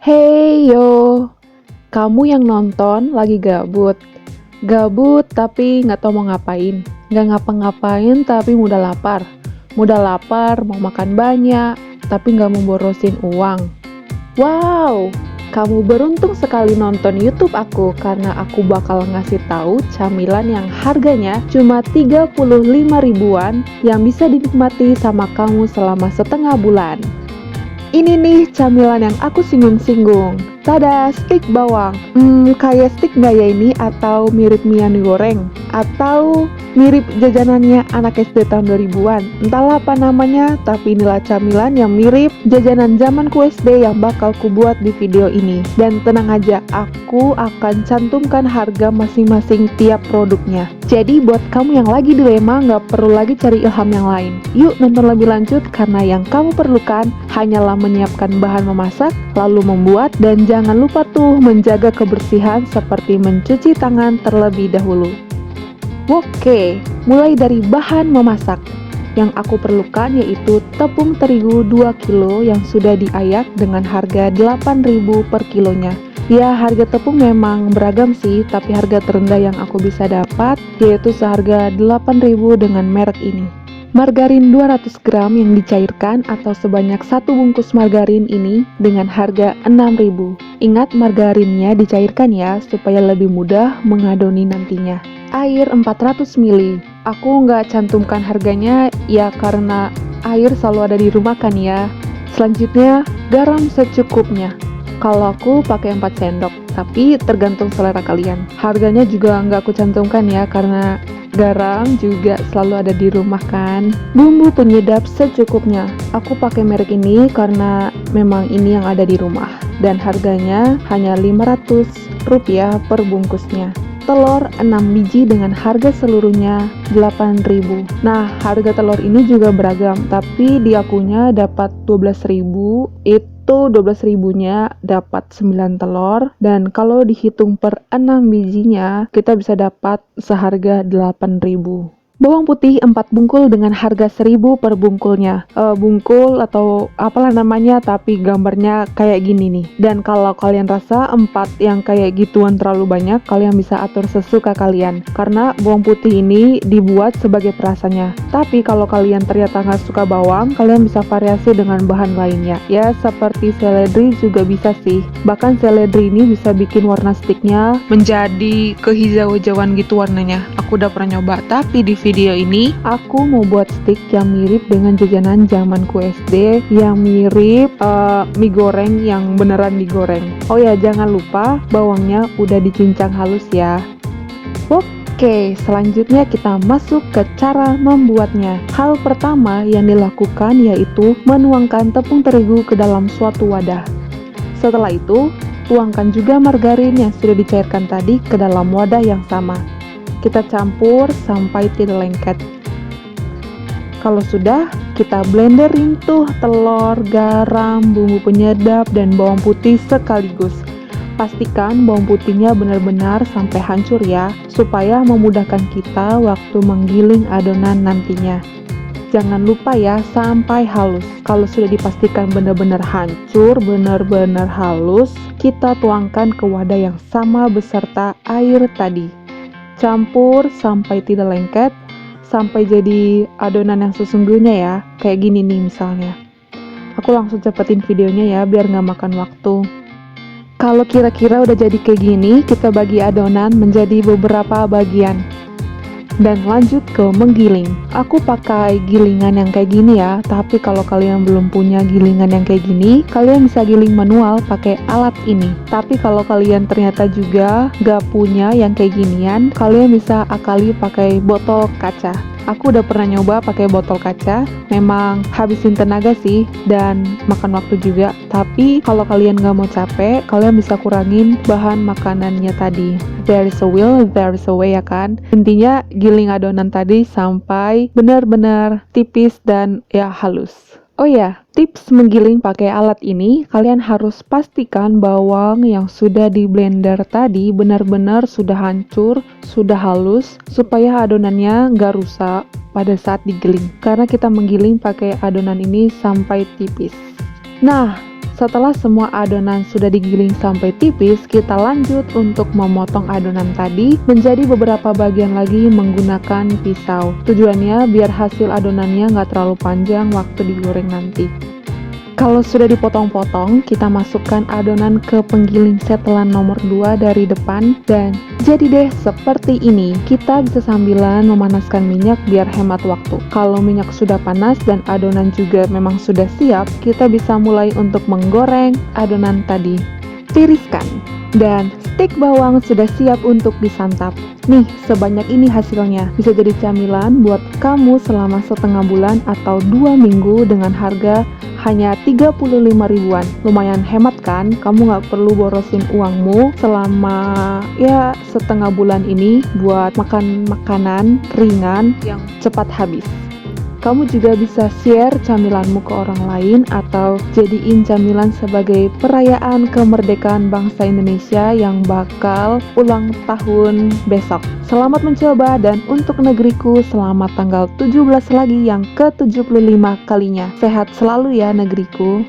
Hey yo, kamu yang nonton lagi gabut? Gabut tapi nggak tahu mau ngapain. Nggak ngapa-ngapain tapi mudah lapar. Mudah lapar mau makan banyak tapi nggak mau borosin uang. Wow, kamu beruntung sekali nonton YouTube aku karena aku bakal ngasih tahu camilan yang harganya cuma 35 ribuan yang bisa dinikmati sama kamu selama setengah bulan. Ini nih camilan yang aku singgung-singgung. Tada, stik bawang. Kayak stik nggak ya ini? Atau mirip mie yang digoreng? Atau mirip jajanannya anak SD tahun 2000-an? Entahlah apa namanya, tapi inilah camilan yang mirip jajanan zamanku SD yang bakal ku buat di video ini. Dan tenang aja, aku akan cantumkan harga masing-masing tiap produknya. Jadi buat kamu yang lagi dilema, nggak perlu lagi cari ilham yang lain. Yuk nonton lebih lanjut karena yang kamu perlukan hanyalah menyiapkan bahan memasak, lalu membuat, dan jangan lupa tuh menjaga kebersihan seperti mencuci tangan terlebih dahulu. Oke, mulai dari bahan memasak. Yang aku perlukan yaitu tepung terigu 2 kilo yang sudah diayak dengan harga 8.000 per kilonya. Ya, harga tepung memang beragam sih, tapi harga terendah yang aku bisa dapat yaitu seharga 8.000 dengan merek ini. Margarin 200 gram yang dicairkan atau sebanyak 1 bungkus margarin ini dengan harga 6.000. Ingat margarinnya dicairkan ya, supaya lebih mudah mengadoni nantinya. Air 400 ml. Aku nggak cantumkan harganya ya karena air selalu ada di rumah kan ya. Selanjutnya, garam secukupnya. Kalau aku pakai 4 sendok, tapi tergantung selera kalian. Harganya juga nggak aku cantumkan ya, karena garam juga selalu ada di rumah kan. Bumbu penyedap secukupnya. Aku pakai merek ini karena memang ini yang ada di rumah. Dan harganya hanya Rp500 per bungkusnya. Telur 6 biji dengan harga seluruhnya 8.000. Nah, harga telur ini juga beragam, tapi di akunya dapat 12.000, itu 12.000-nya dapat 9 telur, dan kalau dihitung per 6 bijinya, kita bisa dapat seharga 8.000. Bawang putih 4 bungkul dengan harga 1.000 per bungkulnya. Bungkul atau apalah namanya, tapi gambarnya kayak gini nih. Dan kalau kalian rasa 4 yang kayak gituan terlalu banyak, kalian bisa atur sesuka kalian. Karena bawang putih ini dibuat sebagai perasanya. Tapi kalau kalian ternyata nggak suka bawang, kalian bisa variasi dengan bahan lainnya. Ya, seperti seledri juga bisa sih. Bahkan seledri ini bisa bikin warna sticknya menjadi kehijau-hijauan gitu warnanya. Aku udah pernah nyoba, tapi di video ini aku mau buat stick yang mirip dengan jajanan zamanku SD, yang mirip mie goreng yang beneran digoreng. Oh ya, jangan lupa bawangnya udah dicincang halus ya. Oke, selanjutnya kita masuk ke cara membuatnya. Hal pertama yang dilakukan yaitu menuangkan tepung terigu ke dalam suatu wadah. Setelah itu, tuangkan juga margarin yang sudah dicairkan tadi ke dalam wadah yang sama. Kita campur sampai tidak lengket. Kalau sudah, kita blenderin tuh telur, garam, bumbu penyedap, dan bawang putih sekaligus. Pastikan bawang putihnya benar-benar sampai hancur ya, supaya memudahkan kita waktu menggiling adonan nantinya. Jangan lupa ya, sampai halus. Kalau sudah dipastikan benar-benar hancur, benar-benar halus, kita tuangkan ke wadah yang sama beserta air tadi. Campur sampai tidak lengket, sampai jadi adonan yang sesungguhnya ya, kayak gini nih misalnya. Aku langsung cepetin videonya ya, biar nggak makan waktu. Kalau kira-kira udah jadi kayak gini, kita bagi adonan menjadi beberapa bagian. Dan lanjut ke menggiling. Aku pakai gilingan yang kayak gini ya, tapi kalau kalian belum punya gilingan yang kayak gini, kalian bisa giling manual pakai alat ini. Tapi kalau kalian ternyata juga gak punya yang kayak ginian, kalian bisa akali pakai botol kaca. Aku udah pernah nyoba pakai botol kaca, memang habisin tenaga sih dan makan waktu juga. Tapi kalau kalian gak mau capek, kalian bisa kurangin bahan makanannya tadi. There is a will, there is a way ya kan. Intinya giling adonan tadi sampai benar-benar tipis dan ya halus. Oh ya, tips menggiling pakai alat ini, kalian harus pastikan bawang yang sudah di blender tadi benar-benar sudah hancur, sudah halus, supaya adonannya nggak rusak pada saat digiling. Karena kita menggiling pakai adonan ini sampai tipis. Nah, Setelah semua adonan sudah digiling sampai tipis, kita lanjut untuk memotong adonan tadi menjadi beberapa bagian lagi menggunakan pisau. Tujuannya biar hasil adonannya nggak terlalu panjang waktu digoreng nanti. Kalau sudah dipotong-potong, kita masukkan adonan ke penggiling setelan nomor 2 dari depan dan jadi deh seperti ini. Kita bisa sambilan memanaskan minyak biar hemat waktu. Kalau minyak sudah panas dan adonan juga memang sudah siap, kita bisa mulai untuk menggoreng adonan tadi. Tiriskan. Dan stik bawang sudah siap untuk disantap. Nih, sebanyak ini hasilnya. Bisa jadi camilan buat kamu selama setengah bulan atau 2 minggu dengan harga hanya 35 ribuan. Lumayan hemat kan? Kamu nggak perlu borosin uangmu selama ya setengah bulan ini buat makan makanan ringan yang cepat habis. Kamu juga bisa share camilanmu ke orang lain atau jadiin camilan sebagai perayaan kemerdekaan bangsa Indonesia yang bakal ulang tahun besok. Selamat mencoba dan untuk negeriku selamat tanggal 17 lagi yang ke-75 kalinya. Sehat selalu ya negeriku.